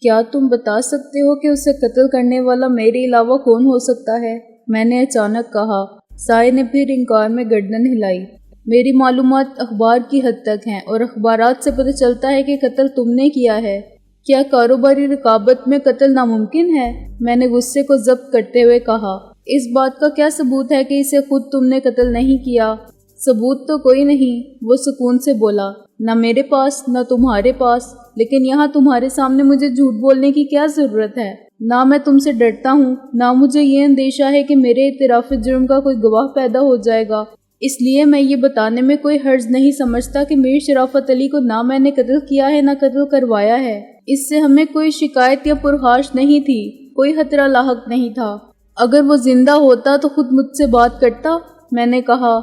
کیا تم بتا سکتے ہو کہ اسے قتل کرنے والا میرے علاوہ کون ہو سکتا ہے؟ میں نے اچانک کہا۔ سائے نے پھر انکار میں گردن ہلائی۔ میری معلومات اخبار کی حد تک ہیں اور اخبارات سے پتہ چلتا ہے کہ قتل تم نے کیا ہے۔ کیا کاروباری رقابت میں قتل ناممکن ہے؟ میں نے غصے کو ضبط کرتے ہوئے کہا۔ اس بات کا کیا ثبوت ہے کہ اسے خود تم نے قتل نہیں کیا؟ ثبوت تو کوئی نہیں، وہ سکون سے بولا۔ نہ میرے پاس نہ تمہارے پاس، لیکن یہاں تمہارے سامنے مجھے جھوٹ بولنے کی کیا ضرورت ہے؟ نہ میں تم سے ڈرتا ہوں، نہ مجھے یہ اندیشہ ہے کہ میرے اعتراف جرم کا کوئی گواہ پیدا ہو جائے گا۔ اس لیے میں یہ بتانے میں کوئی حرج نہیں سمجھتا کہ میر شرافت علی کو نہ میں نے قتل کیا ہے نہ قتل کروایا ہے۔ اس سے ہمیں کوئی شکایت یا پرخاش نہیں تھی، کوئی خطرہ لاحق نہیں تھا۔ اگر وہ زندہ ہوتا تو خود مجھ سے بات کرتا، میں نے کہا۔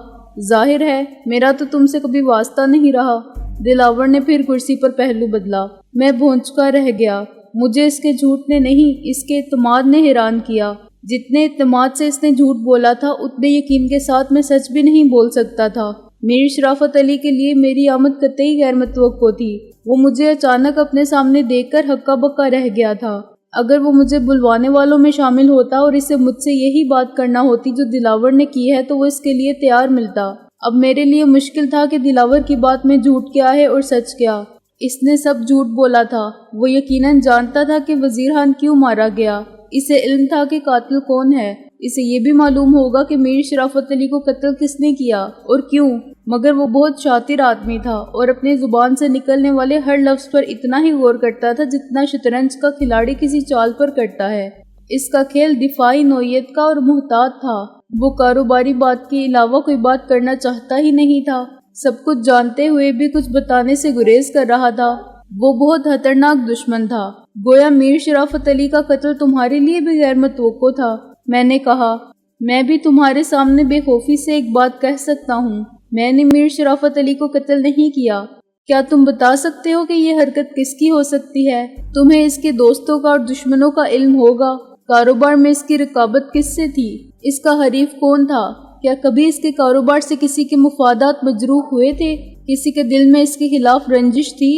ظاہر ہے میرا تو تم سے کبھی واسطہ نہیں رہا۔ دلاور نے پھر کرسی پر پہلو بدلا۔ میں بھونچکا رہ گیا۔ مجھے اس کے جھوٹ نے نہیں، اس کے اعتماد نے حیران کیا۔ جتنے اعتماد سے اس نے جھوٹ بولا تھا اتنے یقین کے ساتھ میں سچ بھی نہیں بول سکتا تھا۔ میر شرافت علی کے لیے میری آمد قطعی غیر متوقع تھی۔ وہ مجھے اچانک اپنے سامنے دیکھ کر ہکا بکا رہ گیا تھا۔ اگر وہ مجھے بلوانے والوں میں شامل ہوتا اور اسے مجھ سے یہی بات کرنا ہوتی جو دلاور نے کی ہے تو وہ اس کے لیے تیار ملتا۔ اب میرے لیے مشکل تھا کہ دلاور کی بات میں جھوٹ کیا ہے اور سچ کیا۔ اس نے سب جھوٹ بولا تھا۔ وہ یقیناً جانتا تھا کہ وزیر خان کیوں مارا گیا۔ اسے علم تھا کہ قاتل کون ہے۔ اسے یہ بھی معلوم ہوگا کہ میر شرافت علی کو قتل کس نے کیا اور کیوں، مگر وہ بہت شاطر آدمی تھا اور اپنی زبان سے نکلنے والے ہر لفظ پر اتنا ہی غور کرتا تھا جتنا شطرنج کا کھلاڑی کسی چال پر کرتا ہے۔ اس کا کھیل دفاعی نوعیت کا اور محتاط تھا۔ وہ کاروباری بات کے علاوہ کوئی بات کرنا چاہتا ہی نہیں تھا۔ سب کچھ جانتے ہوئے بھی کچھ بتانے سے گریز کر رہا تھا۔ وہ بہت خطرناک دشمن تھا۔ گویا میر شرافت علی کا قتل تمہارے لیے بھی غیر متوقع تھا۔ میں نے کہا۔ میں بھی تمہارے سامنے بے خوفی سے ایک بات کہہ سکتا ہوں، میں نے میر شرافت علی کو قتل نہیں کیا۔ کیا تم بتا سکتے ہو کہ یہ حرکت کس کی ہو سکتی ہے؟ تمہیں اس کے دوستوں کا اور دشمنوں کا علم ہوگا۔ کاروبار میں اس کی رقابت کس سے تھی؟ اس کا حریف کون تھا؟ کیا کبھی اس کے کاروبار سے کسی کے مفادات مجروح ہوئے تھے؟ کسی کے دل میں اس کے خلاف رنجش تھی؟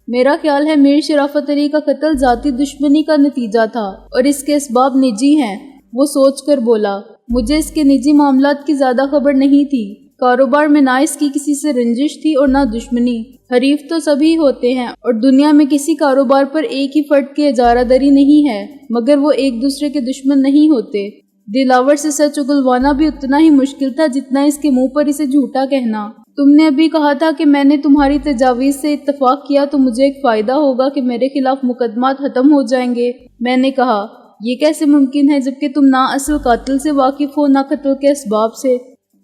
میرا خیال ہے میر شرافت علی کا قتل ذاتی دشمنی کا نتیجہ تھا اور اس کے اسباب نجی ہیں۔ وہ سوچ کر بولا۔ مجھے اس کے نجی معاملات کی زیادہ خبر نہیں تھی۔ کاروبار میں نہ اس کی کسی سے رنجش تھی اور نہ دشمنی۔ حریف تو سبھی ہوتے ہیں اور دنیا میں کسی کاروبار پر ایک ہی فرد کی اجارہ داری نہیں ہے، مگر وہ ایک دوسرے کے دشمن نہیں ہوتے۔ دلاور سے سچ اگلوانا بھی اتنا ہی مشکل تھا جتنا اس کے منہ پر اسے جھوٹا کہنا۔ تم نے ابھی کہا تھا کہ میں نے تمہاری تجاویز سے اتفاق کیا تو مجھے ایک فائدہ ہوگا کہ میرے خلاف مقدمات ختم ہو جائیں گے۔ میں نے کہا، یہ کیسے ممکن ہے جبکہ تم نہ اصل قاتل سے واقف ہو نہ قتل کے اسباب سے؟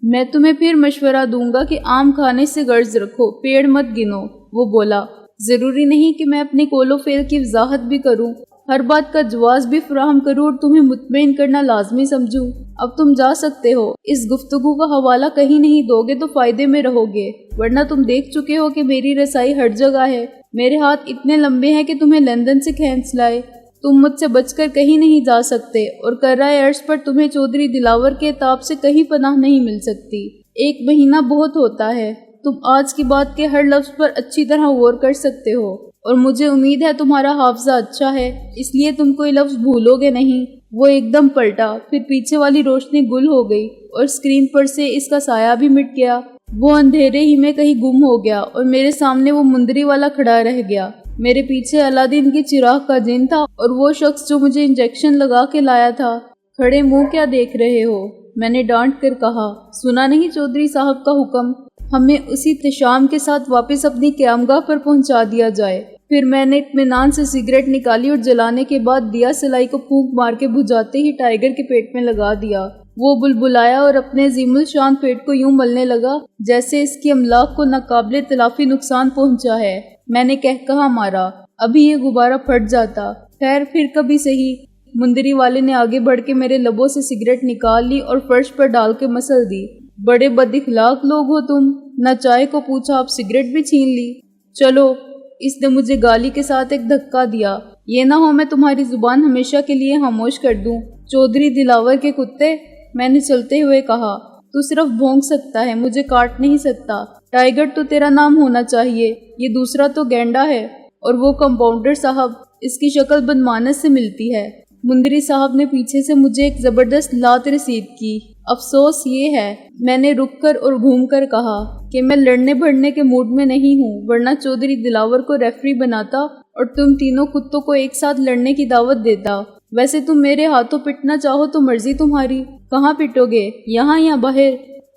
میں تمہیں پھر مشورہ دوں گا کہ آم کھانے سے غرض رکھو، پیڑ مت گنو۔ وہ بولا۔ ضروری نہیں کہ میں اپنی قول و فعل کی وضاحت بھی کروں، ہر بات کا جواز بھی فراہم کروں اور تمہیں مطمئن کرنا لازمی سمجھوں۔ اب تم جا سکتے ہو۔ اس گفتگو کا حوالہ کہیں نہیں دو گے تو فائدے میں رہو گے، ورنہ تم دیکھ چکے ہو کہ میری رسائی ہر جگہ ہے۔ میرے ہاتھ اتنے لمبے ہیں کہ تمہیں لندن سے کھینچ لائے۔ تم مجھ سے بچ کر کہیں نہیں جا سکتے اور کرۂ عرض پر تمہیں چودھری دلاور کے عتاب سے کہیں پناہ نہیں مل سکتی۔ 1 مہینہ بہت ہوتا ہے۔ تم آج کی بات کے ہر لفظ پر اچھی طرح غور کر سکتے ہو اور مجھے امید ہے تمہارا حافظہ اچھا ہے، اس لیے تم کوئی لفظ بھولو گے نہیں۔ وہ ایک دم پلٹا، پھر پیچھے والی روشنی گل ہو گئی اور اسکرین پر سے اس کا سایہ بھی مٹ گیا۔ وہ اندھیرے ہی میں کہیں گم ہو گیا اور میرے سامنے وہ مندری والا کھڑا رہ گیا۔ میرے پیچھے علادین کی چراغ کا جن تھا اور وہ شخص جو مجھے انجیکشن لگا کے لایا تھا۔ کھڑے منہ کیا دیکھ رہے ہو؟ میں نے ڈانٹ کر کہا۔ سنا نہیں چودھری صاحب کا حکم، ہمیں اسی احتشام کے ساتھ واپس اپنی قیامگاہ پر پہنچا دیا جائے۔ پھر میں نے اطمینان سے سگریٹ نکالی اور جلانے کے بعد دیا سلائی کو پھونک مار کے بجھاتے ہی ٹائیگر کے پیٹ میں لگا دیا۔ وہ بلبلایا اور اپنے عظیم الشان پیٹ کو یوں ملنے لگا جیسے اس کی املاک کو ناقابل تلافی نقصان پہنچا ہے۔ میں نے کہا مارا، ابھی یہ غبارہ پھٹ جاتا، خیر پھر کبھی صحیح۔ مندری والے نے آگے بڑھ کے میرے لبوں سے سگریٹ نکال لی اور فرش پر ڈال کے مسل دی۔ بڑے بد اخلاق لوگ ہو تم، نہ چائے کو پوچھا اب سگریٹ بھی چھین لی۔ چلو۔ اس نے مجھے گالی کے ساتھ ایک دھکا دیا۔ یہ نہ ہو میں تمہاری زبان ہمیشہ کے لیے خاموش کر دوں۔ چودھری دلاور کے کتے، میں نے چلتے ہوئے کہا، تو صرف بھونک سکتا ہے، مجھے کاٹ نہیں سکتا۔ ٹائیگر تو تیرا نام ہونا چاہیے، یہ دوسرا تو گینڈا ہے۔ اور وہ کمپاؤنڈر صاحب، اس کی شکل بدمانس سے ملتی ہے۔ مندری صاحب نے پیچھے سے مجھے ایک زبردست لات رسید کی۔ افسوس یہ ہے، میں نے رک کر اور گھوم کر کہا، کہ میں لڑنے بھڑنے کے موڈ میں نہیں ہوں، ورنہ چودھری دلاور کو ریفری بناتا اور تم تینوں کتوں کو ایک ساتھ لڑنے کی دعوت دیتا۔ ویسے تم میرے ہاتھوں پٹنا چاہو تو مرضی تمہاری، کہاں پٹو گے، یہاں یا باہر؟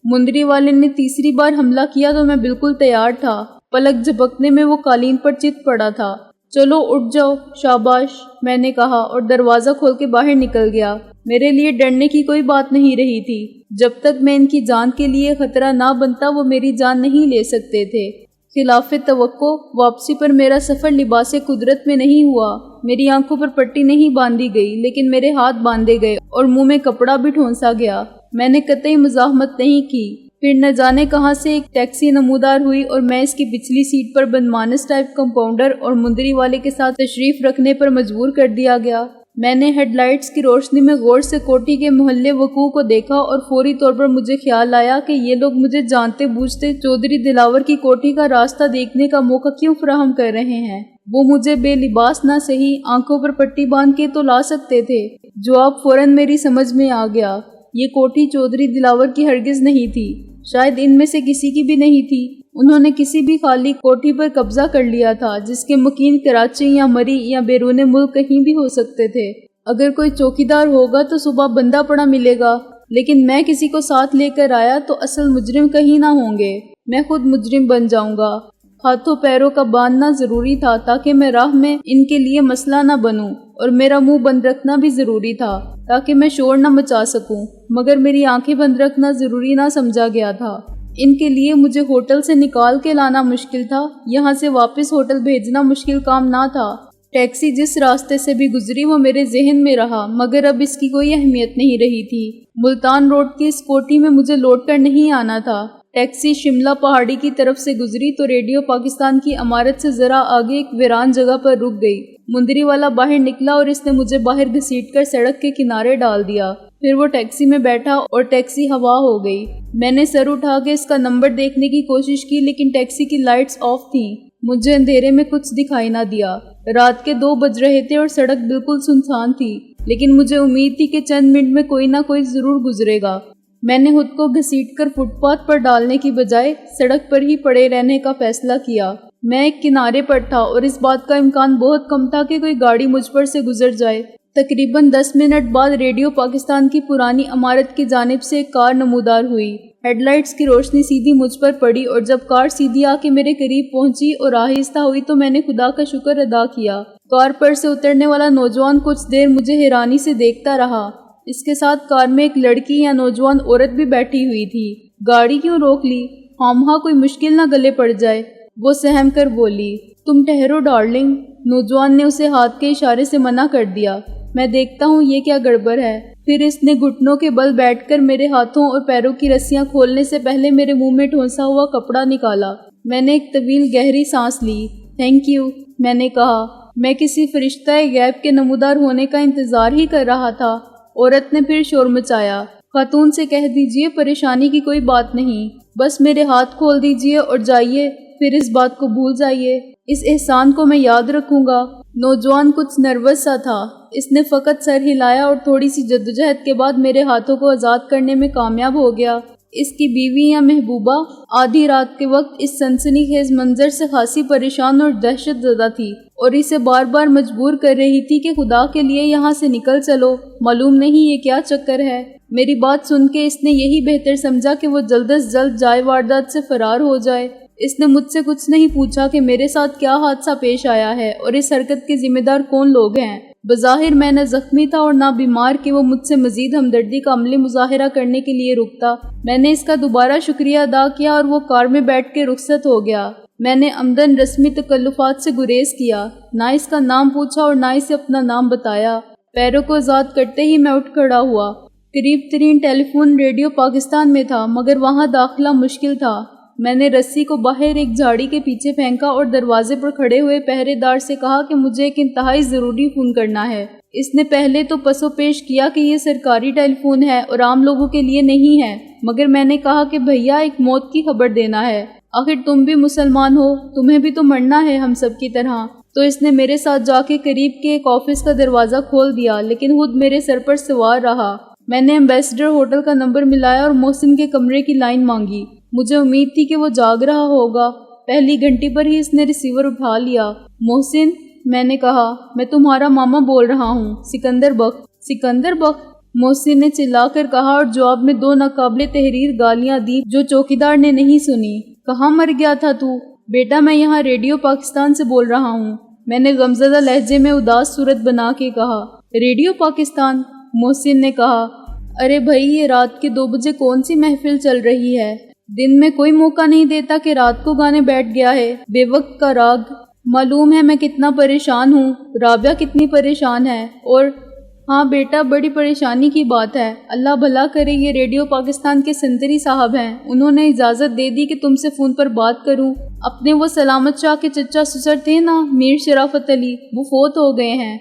مندری والے نے تیسری بار حملہ کیا تو میں بالکل تیار تھا۔ پلک جھپکنے میں وہ قالین پر چت پڑا تھا۔ چلو اٹھ جاؤ، شاباش، میں نے کہا اور دروازہ کھول کے باہر نکل گیا۔ میرے لیے ڈرنے کی کوئی بات نہیں رہی تھی۔ جب تک میں ان کی جان کے لیے خطرہ نہ بنتا وہ میری جان نہیں لے سکتے تھے۔ خلاف توقع واپسی پر میرا سفر لباس قدرت میں نہیں ہوا۔ میری آنکھوں پر پٹی نہیں باندھی گئی، لیکن میرے ہاتھ باندھے گئے اور منہ میں کپڑا بھی ٹھونسا گیا۔ میں نے قطعی مزاحمت نہیں کی۔ پھر نہ جانے کہاں سے ایک ٹیکسی نمودار ہوئی اور میں اس کی پچھلی سیٹ پر بدمانس ٹائپ کمپاؤنڈر اور مندری والے کے ساتھ تشریف رکھنے پر مجبور کر دیا گیا۔ میں نے ہیڈ لائٹس کی روشنی میں غور سے کوٹھی کے محلے وقوع کو دیکھا اور فوری طور پر مجھے خیال آیا کہ یہ لوگ مجھے جانتے بوجھتے چودھری دلاور کی کوٹھی کا راستہ دیکھنے کا موقع کیوں فراہم کر رہے ہیں۔ وہ مجھے بے لباس نہ صحیح آنکھوں پر پٹی باندھ کے تو لا سکتے تھے۔ جواب فوراً میری سمجھ میں آ گیا۔ یہ کوٹھی چودھری دلاور کی ہرگز نہیں تھی، شاید ان میں سے کسی کی بھی نہیں تھی۔ انہوں نے کسی بھی خالی کوٹھی پر قبضہ کر لیا تھا، جس کے مکین کراچی یا مری یا بیرون ملک کہیں بھی ہو سکتے تھے۔ اگر کوئی چوکیدار ہوگا تو صبح بندہ پڑا ملے گا، لیکن میں کسی کو ساتھ لے کر آیا تو اصل مجرم کہیں نہ ہوں گے، میں خود مجرم بن جاؤں گا۔ ہاتھوں پیروں کا باندھنا ضروری تھا تاکہ میں راہ میں ان کے لیے مسئلہ نہ بنوں، اور میرا منہ بند رکھنا بھی ضروری تھا تاکہ میں شور نہ مچا سکوں، مگر میری آنکھیں بند رکھنا ضروری نہ سمجھا گیا تھا۔ ان کے لیے مجھے ہوٹل سے نکال کے لانا مشکل تھا، یہاں سے واپس ہوٹل بھیجنا مشکل کام نہ تھا۔ ٹیکسی جس راستے سے بھی گزری وہ میرے ذہن میں رہا، مگر اب اس کی کوئی اہمیت نہیں رہی تھی۔ ملتان روڈ کی اس کوٹھی میں مجھے لوٹ کر نہیں آنا تھا۔ ٹیکسی شملہ پہاڑی کی طرف سے گزری تو ریڈیو پاکستان کی عمارت سے ذرا آگے ایک ویران جگہ پر رک گئی۔ مندری والا باہر نکلا اور اس نے مجھے باہر گھسیٹ کر سڑک کے کنارے ڈال دیا۔ پھر وہ ٹیکسی میں بیٹھا اور ٹیکسی ہوا ہو گئی۔ میں نے سر اٹھا کے اس کا نمبر دیکھنے کی کوشش کی، لیکن ٹیکسی کی لائٹس آف تھیں۔ مجھے اندھیرے میں کچھ دکھائی نہ دیا۔ رات کے 2 بج رہے تھے اور سڑک بالکل سنسان تھی، لیکن مجھے امید تھی کہ چند منٹ میں کوئی نہ کوئی ضرور گزرے گا۔ میں نے خود کو گھسیٹ کر فٹ پاتھ پر ڈالنے کی بجائے سڑک پر ہی پڑے رہنے کا فیصلہ کیا۔ میں ایک کنارے پر تھا اور اس بات کا امکان بہت کم تھا کہ کوئی گاڑی مجھ پر سے گزر جائے۔ تقریباً 10 منٹ بعد ریڈیو پاکستان کی پرانی عمارت کی جانب سے ایک کار نمودار ہوئی۔ ہیڈ لائٹس کی روشنی سیدھی مجھ پر پڑی اور جب کار سیدھی آ کے میرے قریب پہنچی اور آہستہ ہوئی تو میں نے خدا کا شکر ادا کیا۔ کار پر سے اترنے والا نوجوان کچھ دیر مجھے حیرانی سے دیکھتا رہا۔ اس کے ساتھ کار میں ایک لڑکی یا نوجوان عورت بھی بیٹھی ہوئی تھی۔ گاڑی کیوں روک لی؟ خامخواہ کوئی مشکل نہ گلے پڑ جائے، وہ سہم کر بولی۔ تم ٹھہرو ڈارلنگ، نوجوان نے اسے ہاتھ کے اشارے سے منع کر دیا۔ میں دیکھتا ہوں یہ کیا گڑبڑ ہے۔ پھر اس نے گھٹنوں کے بل بیٹھ کر میرے ہاتھوں اور پیروں کی رسیاں کھولنے سے پہلے میرے منہ میں ٹھونسا ہوا کپڑا نکالا۔ میں نے ایک طویل گہری سانس لی۔ تھینک یو، میں نے کہا۔ میں کسی فرشتہ غیب کے نمودار ہونے کا انتظار ہی کر رہا تھا۔ عورت نے پھر شور مچایا۔ خاتون سے کہہ دیجئے پریشانی کی کوئی بات نہیں، بس میرے ہاتھ کھول دیجئے اور جائیے، پھر اس بات کو بھول جائیے، اس احسان کو میں یاد رکھوں گا۔ نوجوان کچھ نروس سا تھا۔ اس نے فقط سر ہلایا اور تھوڑی سی جدوجہد کے بعد میرے ہاتھوں کو آزاد کرنے میں کامیاب ہو گیا۔ اس کی بیوی یا محبوبہ آدھی رات کے وقت اس سنسنی خیز منظر سے خاصی پریشان اور دہشت زدہ تھی اور اسے بار بار مجبور کر رہی تھی کہ خدا کے لیے یہاں سے نکل چلو، معلوم نہیں یہ کیا چکر ہے۔ میری بات سن کے اس نے یہی بہتر سمجھا کہ وہ جلد از جلد جائے واردات سے فرار ہو جائے۔ اس نے مجھ سے کچھ نہیں پوچھا کہ میرے ساتھ کیا حادثہ پیش آیا ہے اور اس حرکت کے ذمہ دار کون لوگ ہیں۔ بظاہر میں نہ زخمی تھا اور نہ بیمار کہ وہ مجھ سے مزید ہمدردی کا عملی مظاہرہ کرنے کے لیے رکتا۔ میں نے اس کا دوبارہ شکریہ ادا کیا اور وہ کار میں بیٹھ کے رخصت ہو گیا۔ میں نے عمدن رسمی تکلفات سے گریز کیا، نہ اس کا نام پوچھا اور نہ اسے اپنا نام بتایا۔ پیروں کو آزاد کرتے ہی میں اٹھ کھڑا ہوا۔ قریب ترین ٹیلی فون ریڈیو پاکستان میں تھا، مگر وہاں داخلہ مشکل تھا۔ میں نے رسی کو باہر ایک جھاڑی کے پیچھے پھینکا اور دروازے پر کھڑے ہوئے پہرے دار سے کہا کہ مجھے ایک انتہائی ضروری فون کرنا ہے۔ اس نے پہلے تو پس و پیش کیا کہ یہ سرکاری ٹیلی فون ہے اور عام لوگوں کے لیے نہیں ہے، مگر میں نے کہا کہ بھیا ایک موت کی خبر دینا ہے، آخر تم بھی مسلمان ہو، تمہیں بھی تو مرنا ہے ہم سب کی طرح۔ تو اس نے میرے ساتھ جا کے قریب کے ایک آفس کا دروازہ کھول دیا، لیکن خود میرے سر پر سوار رہا۔ میں نے ایمبیسڈر ہوٹل کا نمبر ملایا اور محسن کے کمرے کی لائن مانگی۔ مجھے امید تھی کہ وہ جاگ رہا ہوگا۔ پہلی گھنٹی پر ہی اس نے ریسیور اٹھا لیا۔ محسن، میں نے کہا، میں تمہارا ماما بول رہا ہوں، سکندر بخت۔ سکندر بخت؟ محسن نے چلا کر کہا اور جواب میں 2 ناقابل تحریر گالیاں دی جو چوکیدار نے نہیں سنی۔ کہاں مر گیا تھا تو؟ بیٹا، میں یہاں ریڈیو پاکستان سے بول رہا ہوں، میں نے غمزدہ لہجے میں اداس صورت بنا کے کہا۔ ریڈیو پاکستان؟ محسن نے کہا، ارے بھائی، یہ رات کے 2 بجے کون سی محفل چل رہی ہے؟ دن میں کوئی موقع نہیں دیتا کہ رات کو گانے بیٹھ گیا ہے، بے وقت کا راگ۔ معلوم ہے میں کتنا پریشان ہوں، رابعہ کتنی پریشان ہے، اور ہاں بیٹا، بڑی پریشانی کی بات ہے۔ اللہ بھلا کرے، یہ ریڈیو پاکستان کے سنتری صاحب ہیں، انہوں نے اجازت دے دی کہ تم سے فون پر بات کروں۔ اپنے وہ سلامت شاہ کے چچا سسر تھے نا، میر شرافت علی، وہ فوت ہو گئے ہیں۔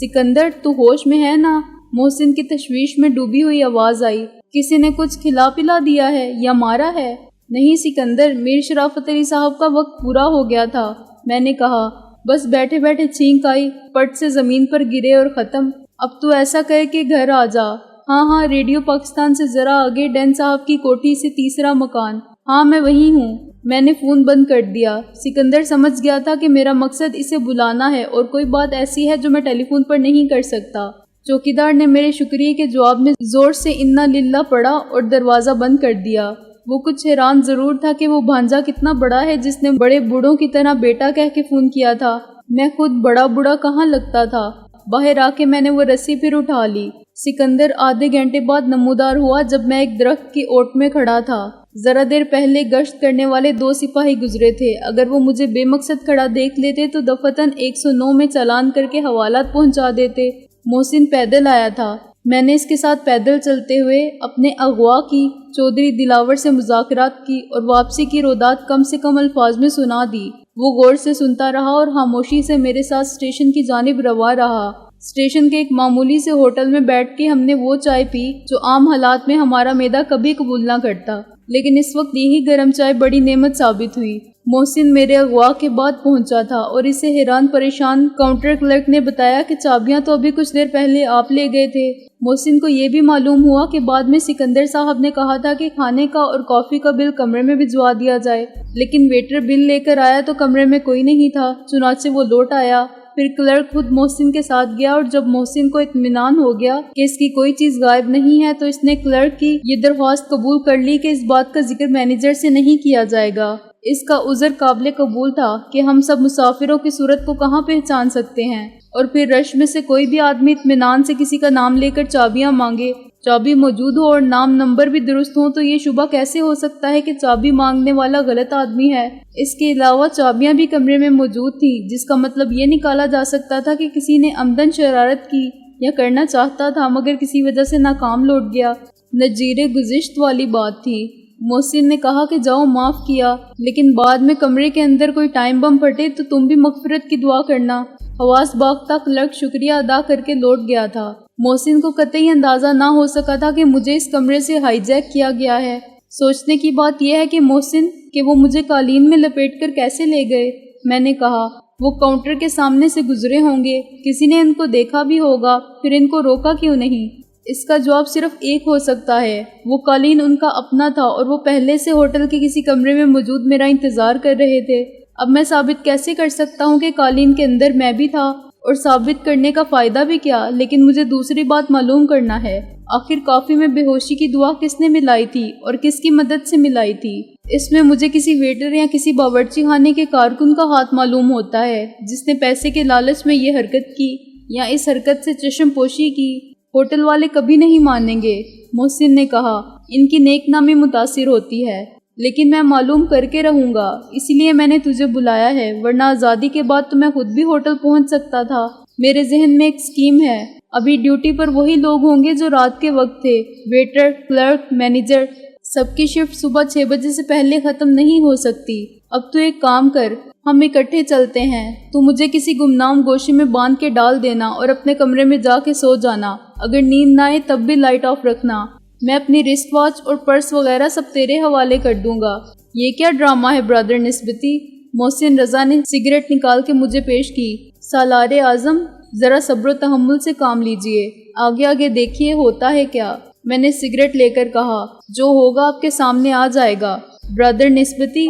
سکندر، تو ہوش میں ہے نا؟ محسن کی تشویش میں ڈوبی ہوئی آواز آئی۔ کسی نے کچھ کھلا پلا دیا ہے یا مارا ہے؟ نہیں سکندر، میر شرافت علی صاحب کا وقت پورا ہو گیا تھا۔ میں نے کہا، بس بیٹھے بیٹھے چھینک آئی، پٹ سے زمین پر گرے اور ختم۔ اب تو ایسا کہے کہ گھر آ جا۔ ہاں، ریڈیو پاکستان سے ذرا آگے ڈین صاحب کی کوٹھی سے 3 مکان۔ ہاں، میں وہیں ہوں۔ میں نے فون بند کر دیا۔ سکندر سمجھ گیا تھا کہ میرا مقصد اسے بلانا ہے اور کوئی بات ایسی ہے جو میں ٹیلی فون پر نہیں کر سکتا۔ چوکیدار نے میرے شکریہ کے جواب میں زور سے انا للہ پڑھا اور دروازہ بند کر دیا۔ وہ کچھ حیران ضرور تھا کہ وہ بھانجا کتنا بڑا ہے جس نے بڑے بوڑھوں کی طرح بیٹا کہہ کے فون کیا تھا۔ میں خود بڑا بوڑھا کہاں لگتا تھا۔ باہر آ کے میں نے وہ رسی پھر اٹھا لی۔ سکندر آدھے گھنٹے بعد نمودار ہوا جب میں ایک درخت کی اوٹ میں کھڑا تھا۔ ذرا دیر پہلے گشت کرنے والے 2 سپاہی گزرے تھے۔ اگر وہ مجھے بے مقصد کھڑا دیکھ لیتے تو دفتن 109 میں چالان کر کے حوالات پہنچا دیتے۔ محسن پیدل آیا تھا۔ میں نے اس کے ساتھ پیدل چلتے ہوئے اپنے اغوا کی، چودھری دلاور سے مذاکرات کی اور واپسی کی رودات کم سے کم الفاظ میں سنا دی۔ وہ غور سے سنتا رہا اور خاموشی سے میرے ساتھ اسٹیشن کی جانب روا رہا۔ اسٹیشن کے ایک معمولی سے ہوٹل میں بیٹھ کے ہم نے وہ چائے پی جو عام حالات میں ہمارا معدہ کبھی قبول نہ کرتا، لیکن اس وقت یہی گرم چائے بڑی نعمت ثابت ہوئی۔ محسن میرے اغوا کے بعد پہنچا تھا اور اسے حیران پریشان کاؤنٹر کلرک نے بتایا کہ چابیاں تو ابھی کچھ دیر پہلے آپ لے گئے تھے۔ محسن کو یہ بھی معلوم ہوا کہ بعد میں سکندر صاحب نے کہا تھا کہ کھانے کا اور کافی کا بل کمرے میں بھجوا دیا جائے، لیکن ویٹر بل لے کر آیا تو کمرے میں کوئی نہیں تھا، چنانچہ وہ لوٹ آیا۔ پھر کلرک خود محسن کے ساتھ گیا اور جب محسن کو اطمینان ہو گیا کہ اس کی کوئی چیز غائب نہیں ہے تو اس نے کلرک کی یہ درخواست قبول کر لی کہ اس بات کا ذکر مینیجر سے نہیں کیا جائے گا۔ اس کا عذر قابل قبول تھا کہ ہم سب مسافروں کی صورت کو کہاں پہچان سکتے ہیں، اور پھر رش میں سے کوئی بھی آدمی اطمینان سے کسی کا نام لے کر چابیاں مانگے، چابی موجود ہو اور نام نمبر بھی درست ہوں تو یہ شبہ کیسے ہو سکتا ہے کہ چابی مانگنے والا غلط آدمی ہے۔ اس کے علاوہ چابیاں بھی کمرے میں موجود تھیں، جس کا مطلب یہ نکالا جا سکتا تھا کہ کسی نے عمدن شرارت کی یا کرنا چاہتا تھا مگر کسی وجہ سے ناکام لوٹ گیا۔ نظیر گزشت والی بات تھی۔ محسن نے کہا کہ جاؤ، معاف کیا، لیکن بعد میں کمرے کے اندر کوئی ٹائم بم پھٹے تو تم بھی مغفرت کی دعا کرنا۔ حواس باختہ کلرک شکریہ ادا کر کے لوٹ گیا تھا۔ محسن کو قطعی اندازہ نہ ہو سکا تھا کہ مجھے اس کمرے سے ہائی جیک کیا گیا ہے۔ سوچنے کی بات یہ ہے کہ محسن کہ وہ مجھے قالین میں لپیٹ کر کیسے لے گئے۔ میں نے کہا، وہ کاؤنٹر کے سامنے سے گزرے ہوں گے، کسی نے ان کو دیکھا بھی ہوگا، پھر ان کو روکا کیوں نہیں؟ اس کا جواب صرف ایک ہو سکتا ہے، وہ قالین ان کا اپنا تھا اور وہ پہلے سے ہوٹل کے کسی کمرے میں موجود میرا انتظار کر رہے تھے۔ اب میں ثابت کیسے کر سکتا ہوں کہ قالین کے اندر میں بھی تھا، اور ثابت کرنے کا فائدہ بھی کیا؟ لیکن مجھے دوسری بات معلوم کرنا ہے، آخر کافی میں بے ہوشی کی دعا کس نے ملائی تھی اور کس کی مدد سے ملائی تھی؟ اس میں مجھے کسی ویٹر یا کسی باورچی خانے کے کارکن کا ہاتھ معلوم ہوتا ہے جس نے پیسے کے لالچ میں یہ حرکت کی یا اس حرکت سے چشم پوشی کی۔ ہوٹل والے کبھی نہیں مانیں گے، محسن نے کہا، ان کی نیک نامی متاثر ہوتی ہے، لیکن میں معلوم کر کے رہوں گا، اسی لیے میں نے تجھے بلایا ہے، ورنہ آزادی کے بعد تو میں خود بھی ہوٹل پہنچ سکتا تھا۔ میرے ذہن میں ایک سکیم ہے۔ ابھی ڈیوٹی پر وہی لوگ ہوں گے جو رات کے وقت تھے، ویٹر، کلرک، مینیجر، سب کی شفٹ صبح 6 بجے سے پہلے ختم نہیں ہو سکتی۔ اب تو ایک کام کر، ہم اکٹھے چلتے ہیں، تو مجھے کسی گمنام گوشے میں باندھ کے ڈال دینا اور اپنے کمرے میں جا کے سو جانا، اگر نیند نہ آئے تب بھی لائٹ آف رکھنا، میں اپنی رسٹ واچ اور پرس وغیرہ سب تیرے حوالے کر دوں گا۔ یہ کیا ڈرامہ ہے برادر نسبتی؟ محسن رضا نے سگریٹ نکال کے مجھے پیش کی۔ سالار اعظم، ذرا صبر و تحمل سے کام لیجئے، آگے آگے دیکھیے ہوتا ہے کیا۔ میں نے سگریٹ لے کر کہا، جو ہوگا آپ کے سامنے آ جائے گا برادر نسبتی۔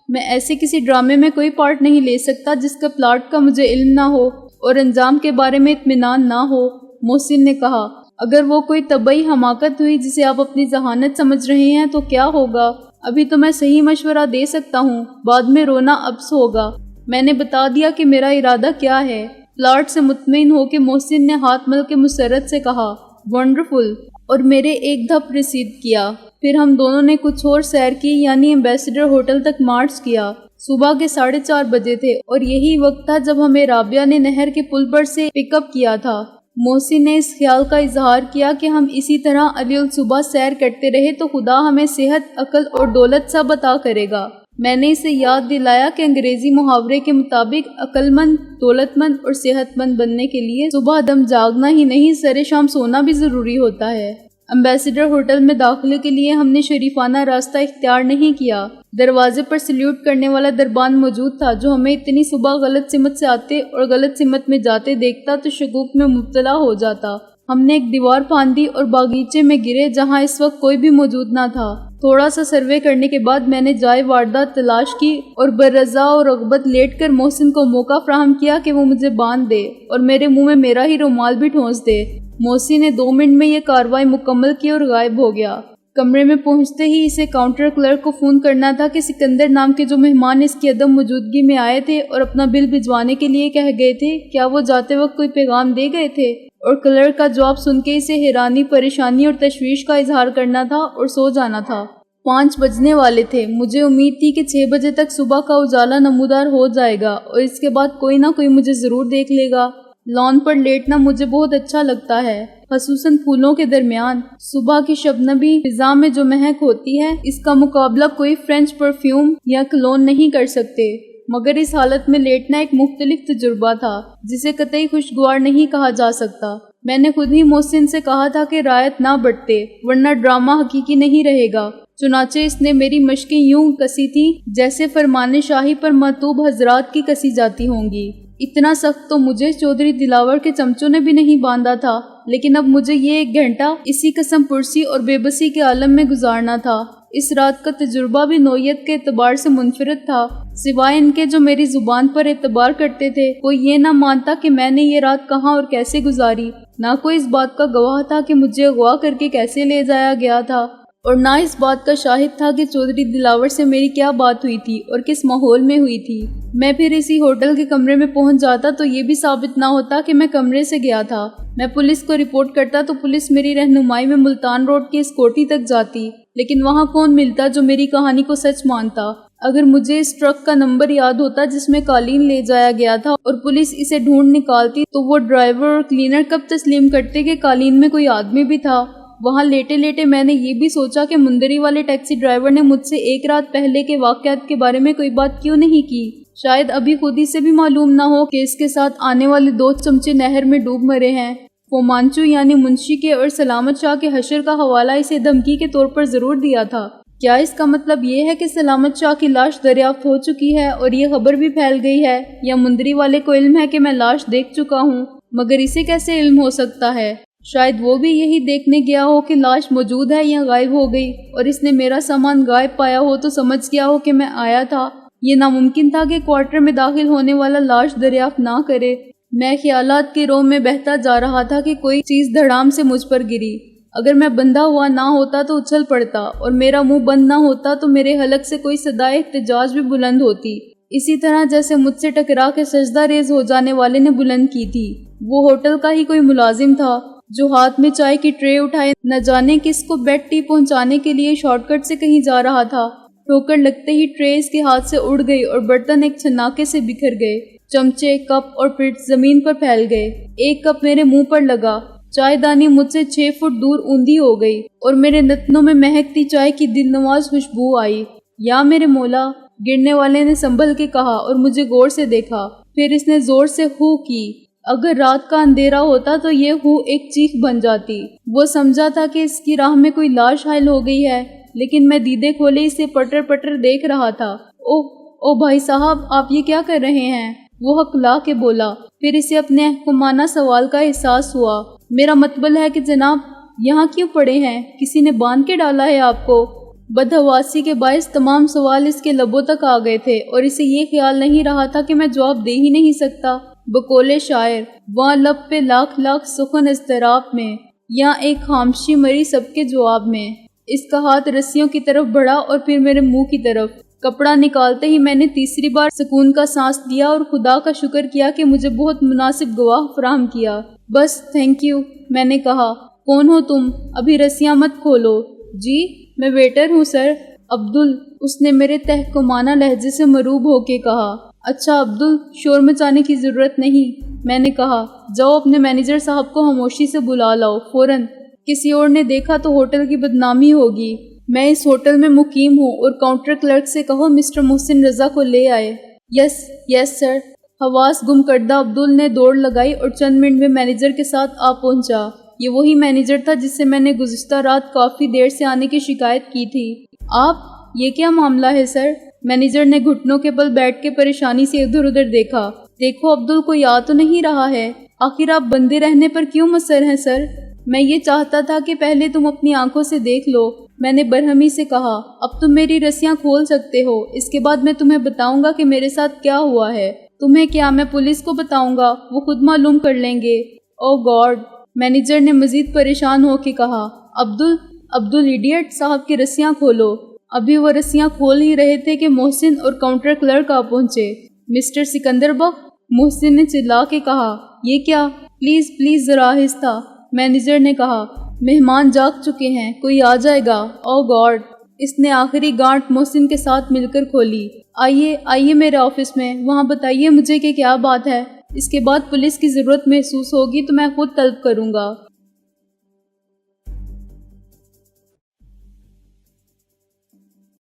میں ایسے کسی ڈرامے میں کوئی پارٹ نہیں لے سکتا جس کا پلاٹ کا مجھے علم نہ ہو اور انجام کے بارے میں اطمینان نہ ہو۔ محسن نے کہا، اگر وہ کوئی طبعی حماقت ہوئی جسے آپ اپنی ذہانت سمجھ رہے ہیں تو کیا ہوگا؟ ابھی تو میں صحیح مشورہ دے سکتا ہوں، بعد میں رونا ابس ہوگا۔ میں نے بتا دیا کہ میرا ارادہ کیا ہے۔ پلاٹ سے مطمئن ہو کے محسن نے ہاتھ مل کے مسرت سے کہا، ونڈرفل، اور میرے ایک دھپ رسید کیا۔ پھر ہم دونوں نے کچھ اور سیر کی، یعنی ایمبیسڈر ہوٹل تک مارچ کیا۔ صبح کے 4:30 بجے تھے اور یہی وقت تھا جب ہمیں رابعہ نے نہر کے پل پر سے پک اپ کیا تھا۔ محسن نے اس خیال کا اظہار کیا کہ ہم اسی طرح علی الصبح سیر کرتے رہے تو خدا ہمیں صحت، عقل اور دولت سب عطا کرے گا۔ میں نے اسے یاد دلایا کہ انگریزی محاورے کے مطابق عقل مند، دولت مند اور صحت مند بننے کے لیے صبح دم جاگنا ہی نہیں، سر شام سونا بھی ضروری ہوتا ہے۔ ایمبیسڈر ہوٹل میں داخلے کے لیے ہم نے شریفانہ راستہ اختیار نہیں کیا۔ دروازے پر سلیوٹ کرنے والا دربان موجود تھا جو ہمیں اتنی صبح غلط سمت سے آتے اور غلط سمت میں جاتے دیکھتا تو شکوک میں مبتلا ہو جاتا۔ ہم نے ایک دیوار پھاندی اور باغیچے میں گرے جہاں اس وقت کوئی بھی موجود نہ تھا۔ تھوڑا سا سروے کرنے کے بعد میں نے جائے واردات تلاش کی اور برضا و رغبت لیٹ کر محسن کو موقع فراہم کیا کہ وہ مجھے باندھ دے اور میرے منہ میں میرا ہی رومال بھی ٹھونس دے۔ محسن نے 2 منٹ میں یہ کارروائی مکمل کی اور غائب ہو گیا۔ کمرے میں پہنچتے ہی اسے کاؤنٹر کلرک کو فون کرنا تھا کہ سکندر نام کے جو مہمان اس کی عدم موجودگی میں آئے تھے اور اپنا بل بھجوانے کے لیے کہہ گئے تھے، کیا وہ جاتے وقت کوئی پیغام دے گئے تھے؟ اور کلرک کا جواب سن کے اسے حیرانی، پریشانی اور تشویش کا اظہار کرنا تھا اور سو جانا تھا۔ 5 بجنے والے تھے۔ مجھے امید تھی کہ 6 بجے تک صبح کا اجالا نمودار ہو جائے گا اور اس کے بعد کوئی نہ کوئی مجھے ضرور دیکھ لے گا۔ لان پر لیٹنا مجھے بہت اچھا لگتا ہے، خصوصاً پھولوں کے درمیان۔ صبح کی شبنمی فضا میں جو مہک ہوتی ہے اس کا مقابلہ کوئی فرینچ پرفیوم یا کلون نہیں کر سکتے۔ مگر اس حالت میں لیٹنا ایک مختلف تجربہ تھا جسے قطعی خوشگوار نہیں کہا جا سکتا۔ میں نے خود ہی محسن سے کہا تھا کہ رعایت نہ بڑھتے ورنہ ڈرامہ حقیقی نہیں رہے گا۔ چنانچہ اس نے میری مشقیں یوں کسی تھیں جیسے فرمان شاہی پر مطلوب حضرات کی کسی جاتی ہوں گی۔ اتنا سخت تو مجھے چودھری دلاور کے چمچوں نے بھی نہیں باندھا تھا، لیکن اب مجھے یہ 1 گھنٹہ اسی قسم پرسی اور بے بسی کے عالم میں گزارنا تھا۔ اس رات کا تجربہ بھی نوعیت کے اعتبار سے منفرد تھا۔ سوائے ان کے جو میری زبان پر اعتبار کرتے تھے، کوئی یہ نہ مانتا کہ میں نے یہ رات کہاں اور کیسے گزاری، نہ کوئی اس بات کا گواہ تھا کہ مجھے اغوا کر کے کیسے لے جایا گیا تھا، اور نہ اس بات کا شاہد تھا کہ چودھری دلاور سے میری کیا بات ہوئی تھی اور کس ماحول میں ہوئی تھی۔ میں پھر اسی ہوٹل کے کمرے میں پہنچ جاتا تو یہ بھی ثابت نہ ہوتا کہ میں کمرے سے گیا تھا۔ میں پولیس کو رپورٹ کرتا تو پولیس میری رہنمائی میں ملتان روڈ کی اس کوٹھی تک جاتی، لیکن وہاں کون ملتا جو میری کہانی کو سچ مانتا۔ اگر مجھے اس ٹرک کا نمبر یاد ہوتا جس میں قالین لے جایا گیا تھا اور پولیس اسے ڈھونڈ نکالتی تو وہ ڈرائیور اور کلینر کب تسلیم کرتے کہ قالین میں کوئی آدمی بھی تھا۔ وہاں لیٹے لیٹے میں نے یہ بھی سوچا کہ مندری والے ٹیکسی ڈرائیور نے مجھ سے 1 رات پہلے کے واقعات کے بارے میں کوئی بات کیوں نہیں کی۔ شاید ابھی خود ہی سے بھی معلوم نہ ہو کہ اس کے ساتھ آنے والے 2 چمچے نہر میں ڈوب مرے ہیں۔ فومانچو یعنی منشی کے اور سلامت شاہ کے حشر کا حوالہ اسے دھمکی کے طور پر ضرور دیا تھا۔ کیا اس کا مطلب یہ ہے کہ سلامت شاہ کی لاش دریافت ہو چکی ہے اور یہ خبر بھی پھیل گئی ہے، یا مندری والے کو علم ہے کہ میں لاش دیکھ چکا ہوں؟ مگر اسے کیسے علم ہو سکتا ہے؟ شاید وہ بھی یہی دیکھنے گیا ہو کہ لاش موجود ہے یا غائب ہو گئی، اور اس نے میرا سامان غائب پایا ہو تو سمجھ گیا ہو کہ میں آیا تھا۔ یہ ناممکن تھا کہ کوارٹر میں داخل ہونے والا لاش دریافت نہ کرے۔ میں خیالات کے رو میں بہتا جا رہا تھا کہ کوئی چیز دھڑام سے مجھ پر گری۔ اگر میں بندھا ہوا نہ ہوتا تو اچھل پڑتا، اور میرا منہ بند نہ ہوتا تو میرے حلق سے کوئی صدائے احتجاج بھی بلند ہوتی، اسی طرح جیسے مجھ سے ٹکرا کے سجدہ ریز ہو جانے والے نے بلند کی تھی۔ وہ ہوٹل کا ہی کوئی ملازم تھا جو ہاتھ میں چائے کی ٹرے اٹھائے نہ جانے کس کو بیڈ ٹی پہنچانے کے لیے شارٹ کٹ سے کہیں جا رہا تھا۔ ٹھوکر لگتے ہی ٹرے اس کے ہاتھ سے اڑ گئی اور برتن ایک چھناکے سے بکھر گئے۔ چمچے، کپ اور پلیٹ زمین پر پھیل گئے۔ 1 کپ میرے منہ پر لگا۔ چائے دانی مجھ سے 6 فٹ دور اوندھی ہو گئی اور میرے نتنوں میں مہکتی چائے کی دل نواز خوشبو آئی۔ یا میرے مولا، گرنے والے نے سنبھل کے کہا اور مجھے غور سے دیکھا۔ پھر اس نے زور سے ہو کی۔ اگر رات کا اندھیرا ہوتا تو یہ ہو ایک چیخ بن جاتی۔ وہ سمجھا تھا کہ اس کی راہ میں کوئی لاش حائل ہو گئی ہے، لیکن میں دیدے کھولے اسے پٹر پٹر دیکھ رہا تھا۔ اوہ او بھائی صاحب آپ یہ کیا کر رہے ہیں؟ وہ ہکلا کے بولا۔ پھر اسے اپنے حکمانہ سوال کا احساس ہوا۔ میرا مطلب ہے کہ جناب یہاں کیوں پڑے ہیں؟ کسی نے باندھ کے ڈالا ہے آپ کو؟ بدحواسی کے باعث تمام سوال اس کے لبوں تک آ گئے تھے اور اسے یہ خیال نہیں رہا تھا کہ میں جواب دے ہی نہیں سکتا۔ بقول شاعر وہاں لب پہ لاکھ لاکھ سخن اضطراب میں، یا ایک خاموشی مری سب کے جواب میں۔ اس کا ہاتھ رسیوں کی طرف بڑھا اور پھر میرے منہ کی طرف۔ کپڑا نکالتے ہی میں نے تیسری بار سکون کا سانس لیا اور خدا کا شکر کیا کہ مجھے بہت مناسب گواہ فراہم کیا۔ بس تھینک یو، میں نے کہا۔ کون ہو تم؟ ابھی رسیاں مت کھولو۔ جی میں ویٹر ہوں سر۔ عبدل، اس نے میرے تحکمانہ لہجے سے مروب ہو کے کہا۔ اچھا عبدل، شور مچانے کی ضرورت نہیں، میں نے کہا۔ جاؤ اپنے مینیجر صاحب کو خاموشی سے بلا لاؤ فوراً، کسی اور نے دیکھا تو ہوٹل کی بدنامی ہوگی۔ میں اس ہوٹل میں مقیم ہوں اور کاؤنٹر کلرک سے کہو مسٹر محسن رضا کو لے آئے۔ یس یس سر۔ حواس گم کردہ عبدل نے دوڑ لگائی اور چند منٹ میں مینیجر کے ساتھ آ پہنچا۔ یہ وہی مینیجر تھا جس سے میں نے گزشتہ رات کافی دیر سے آنے کی شکایت کی تھی۔ آپ، یہ کیا معاملہ ہے سر؟ مینیجر نے گھٹنوں کے بل بیٹھ کے پریشانی سے ادھر ادھر دیکھا۔ دیکھو عبدل کو یاد تو نہیں رہا ہے، آخر آپ بندے رہنے پر کیوں مصر ہیں سر؟ میں یہ چاہتا تھا کہ پہلے تم اپنی آنکھوں سے دیکھ لو، میں نے برہمی سے کہا۔ اب تم میری رسیاں کھول سکتے ہو، اس کے بعد میں تمہیں بتاؤں گا کہ میرے ساتھ کیا ہوا ہے۔ تمہیں کیا، میں پولیس کو بتاؤں گا، وہ خود معلوم کر لیں گے۔ او گاڈ، مینیجر نے مزید پریشان ہو کے کہا۔ عبدل ایڈیٹ، صاحب کی رسیاں کھولو۔ ابھی وہ رسیاں کھول ہی رہے تھے کہ محسن اور کاؤنٹر کلرک آ پہنچے۔ مسٹر سکندر بخ، محسن نے چلا کے کہا۔ یہ کیا؟ پلیز پلیز ذرا آہستہ، مینیجر نے کہا۔ مہمان جاگ چکے ہیں، کوئی آ جائے گا۔ او گاڈ، اس نے آخری گانٹ محسن کے ساتھ مل کر کھولی۔ آئیے میرے آفس میں، وہاں بتائیے مجھے کہ کیا بات ہے۔ اس کے بعد پولیس کی ضرورت محسوس ہوگی تو میں خود طلب کروں گا۔